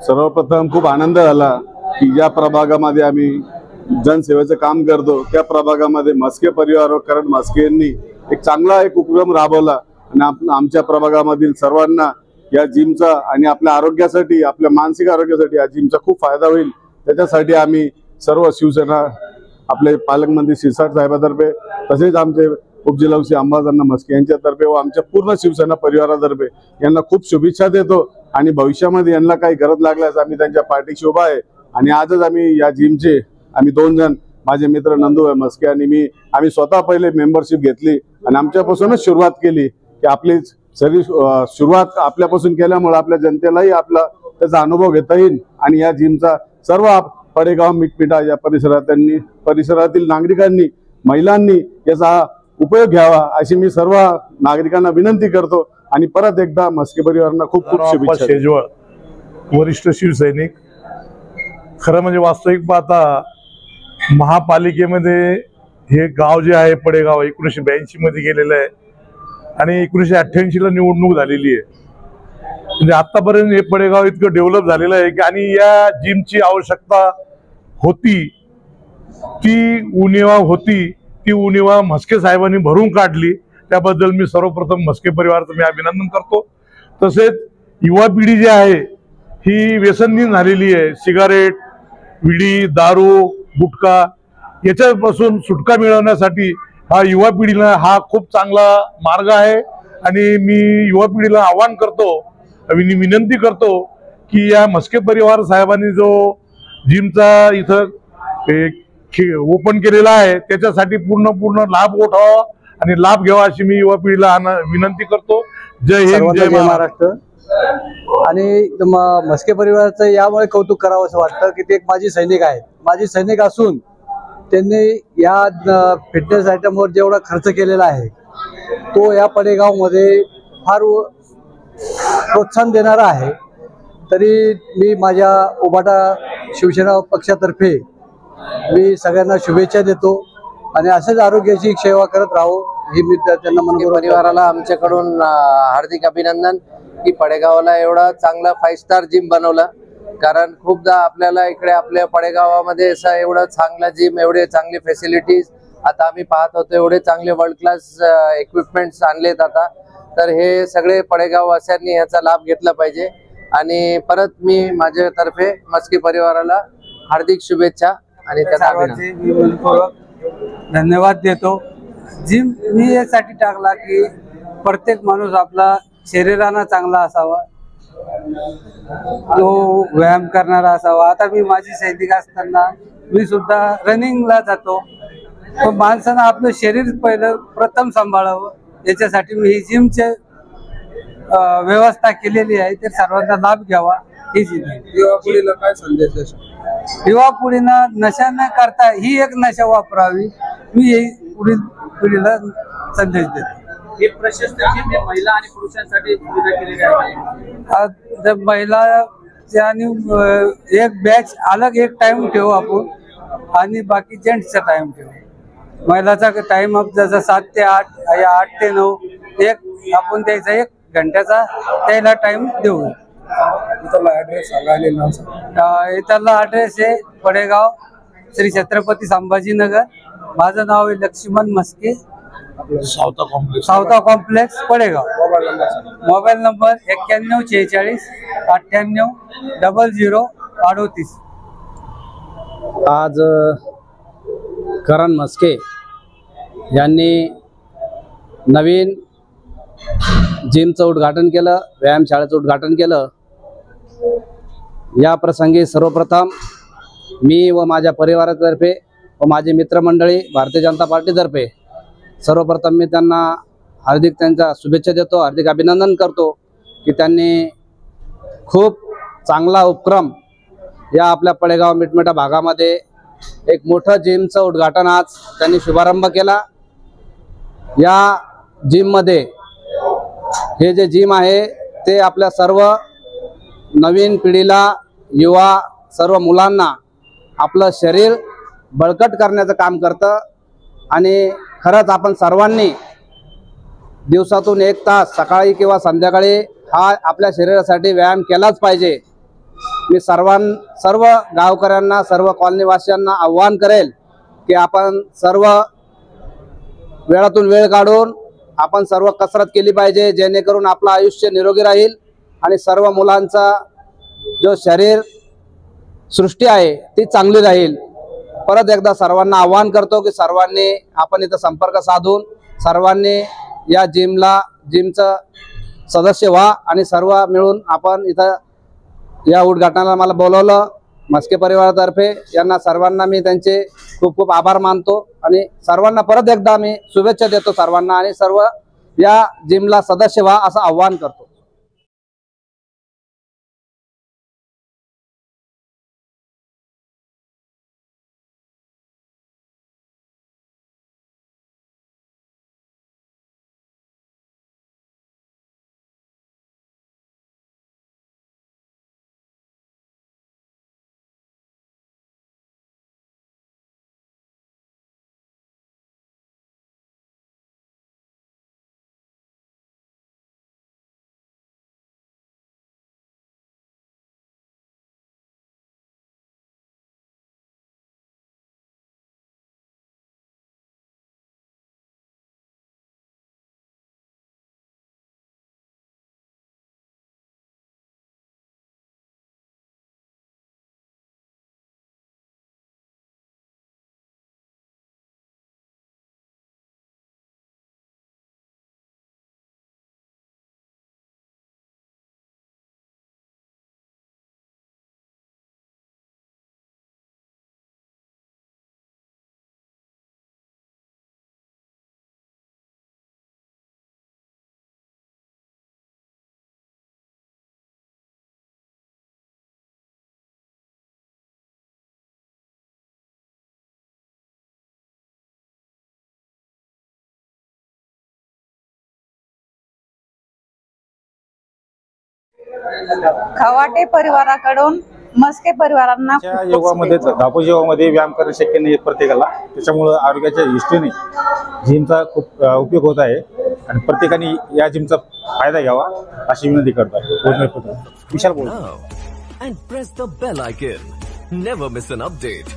सर्वप्रथम खूप आनंद झाला की ज्या प्रभागामध्ये आम्ही जनसेवेचं काम करतो त्या प्रभागामध्ये म्हस्के परिवार व करण म्हस्के यांनी एक चांगला उपक्रम राबवला आणि आमच्या प्रभागामधील सर्वांना या जिमचा आणि आपल्या आरोग्यासाठी, आपल्या मानसिक आरोग्यासाठी या जिमचा खूप फायदा होईल। त्याच्यासाठी आम्ही सर्व शिवसेना आपले पालकमंत्री शिरसाट साहेबांतर्फे तसेच आमचे उपजिल्हाधिकारी अंबादास म्हस्के यांच्यातर्फे व आमच्या पूर्ण शिवसेना परिवारातर्फे यांना खूप शुभेच्छा देतो आणि भविष्यामध्ये यांना काही गरज लागल्यास आम्ही त्यांच्या पाठीशी उभा आहे। आणि आजच आम्ही या जिमचे आम्ही 2 जण माझे मित्र नंदू म्हस्के आणि मी आम्ही स्वतः पहिले मेंबरशिप घेतली आणि आमच्यापासूनच सुरुवात केली की आपली सगळी सुरुवात आपल्यापासून केल्यामुळे आपल्या जनतेलाही आपला त्याचा अनुभव घेता येईल आणि या जिमचा सर्व पडेगाव मिटमिटा या परिसरातील नागरिकांनी, महिलांनी याचा उपयोग घ्यावा अशी मी सर्व नागरिकांना विनंती करतो आणि परत एकदा म्हस्के परिवारांना खूप खूप शुभेच्छा। शेजवळ वरिष्ठ शिवसैनिक, खरं म्हणजे वास्तविक पाहता महापालिकेमध्ये हे गाव जे आहे पडेगाव 1982 मध्ये गेलेलं आहे आणि 1988 ला निवडणूक झालेली आहे। म्हणजे आतापर्यंत हे पडेगाव इतकं डेव्हलप झालेलं आहे की आणि या जिमची आवश्यकता होती, ती उणीवा म्हस्के साहेबांनी भरून काढली। त्याबद्दल मी सर्वप्रथम म्हस्के परिवाराचं मी अभिनंदन करतो। तसेच युवा पिढी जी आहे ही व्यसनी झालेली आहे, सिगारेट, विडी, दारू, गुटखा याच्यापासून सुटका मिळवण्यासाठी हा युवा पिढीला हा खूप चांगला मार्ग आहे आणि मी युवा पिढीला आवाहन करतो, विनंती करतो की या म्हस्के परिवार साहेबांनी जो जिमचा इथं ओपन केलेला आहे त्याच्यासाठी पूर्ण लाभ उठावा आणि लाभ घ्यावा अशी मी युवा पिढीला विनंती करतो। जय हिंद, जय महाराष्ट्र। आणि म्हस्के परिवाराचं यामुळे कौतुक करावं असं वाटतं की ते एक माजी सैनिक आहेत। माजी सैनिक असून त्यांनी या फिटनेस आयटमवर जेवढा खर्च केलेला आहे तो या पडेगावमध्ये फार प्रोत्साहन देणारा आहे। तरी मी माझ्या उबाटा शिवसेना पक्षातर्फे मी सगळ्यांना शुभेच्छा देतो आणि असेच आरोग्याची सेवा करत राहू ही मी त्यांना मनपूर्वक परिवाराला आमच्याकडून हार्दिक अभिनंदन की पडेगावला एवढा चांगला 5 स्टार जिम बनवला। कारण खूपदा आपल्याला इकडे आपल्या पडेगावामध्ये असा एवढा चांगला जिम, एवढे चांगले फॅसिलिटीज आता आम्ही पाहत होतो, एवढे चांगले वर्ल्ड क्लास इक्विपमेंट्स आणलेत आता। तर हे सगळे पडेगाव वासियांनी याचा लाभ घेतला पाहिजे आणि परत मी माझ्यातर्फे म्हस्के परिवाराला हार्दिक शुभेच्छा आणि त्याचा धन्यवाद देतो। जिम मी यासाठी टाकला की प्रत्येक माणूस आपला शरीराला चांगला असावा, तो व्यायाम करणारा असावा। आता मी माझी सैनिक असताना मी सुद्धा रनिंगला जातो, पण माणसानं आपलं शरीर पहिलं प्रथम सांभाळावं याच्यासाठी मी ही जिमचे व्यवस्था केलेली आहे। ते सर्वांना लाभ घ्यावा ही जिम। युवा पिढीला काय संदेश? युवा पिढीनं नशा न करता ही एक नशा वापरावी मी ही पुढील पिढीला संदेश देतो। हे प्रशस्त जिम हे महिला आणि पुरुषांसाठी सुविधा केलेली आहे। महिला आणि एक बॅच अलग एक टाइम ठेवू आपण आणि बाकी जेंट्सचा टाइम ठेवू। महिलाचा टाइम अप जसा 7 ते 8 या 8 ते 9 एक आपण द्यायचा, 1 घंट्याचा त्याला टाइम देऊ। इथला ॲड्रेस आहे पडेगाव श्री छत्रपती संभाजीनगर। माझं नाव आहे Laxman Mhaske, Savata complex Padegaon. Mobile number 9146 98 00 38। आज करण म्हस्के यांनी नवीन जिमचं उद्घाटन केलं, व्यायामशाळेचं उद्घाटन केलं। या प्रसंगी सर्वप्रथम मी व माझ्या परिवारातर्फे व माझी मित्रमंडळी भारतीय जनता पार्टीतर्फे सर्वप्रथम मी त्यांना त्यांच्या शुभेच्छा देतो, हार्दिक अभिनंदन करतो की त्यांनी खूप चांगला उपक्रम या आपल्या पडेगाव मिटमिटा भागामध्ये एक मोठं जिमचं उद्घाटन आज त्यांनी शुभारंभ केला। या जिममध्ये हे जे जिम आहे ते आपल्या सर्व नवीन पिढीला, युवा सर्व मुलांना आपलं शरीर बळकट करण्याचं काम करतं आणि खरंच आपण सर्वांनी दिवसातून 1 तास सकाळी किंवा संध्याकाळी हा आपल्या शरीरासाठी व्यायाम केलाच पाहिजे। मी सर्व गावकऱ्यांना, सर्व कॉलनीवासियांना आव्हान करेल की आपण सर्व वेळातून वेळ काढून आपण सर्व कसरत केली पाहिजे, जेणेकरून आपलं आयुष्य निरोगी राहील आणि सर्व मुलांचा जो शरीर सृष्टी आहे ती चांगली राहील। परत एकदा सर्वांना आवाहन करतो की सर्वांनी आपण इथं संपर्क साधून सर्वांनी या जिमचं सदस्य व्हा आणि सर्व मिळून आपण इथं या उद्घाटनाला मला बोलवलं मस्के परिवारातर्फे। यांना सर्वांना मी त्यांचे खूप खूप आभार मानतो आणि सर्वांना परत एकदा मी शुभेच्छा देतो सर्वांना आणि सर्व या जिमला सदस्य व्हा असं आवाहन करतो। खवाटे परिवाराकडून मस्के परिवारांना त्या योगामध्ये धापूस योगामध्ये व्यायाम करणं शक्य नाही प्रत्येकाला, त्याच्यामुळं आरोग्याच्या दृष्टीने जिमचा खूप उपयोग होत आहे आणि प्रत्येकाने या जिमचा फायदा घ्यावा अशी विनंती करतो आहे। विशाल बोल and press the bell icon. Never miss an update.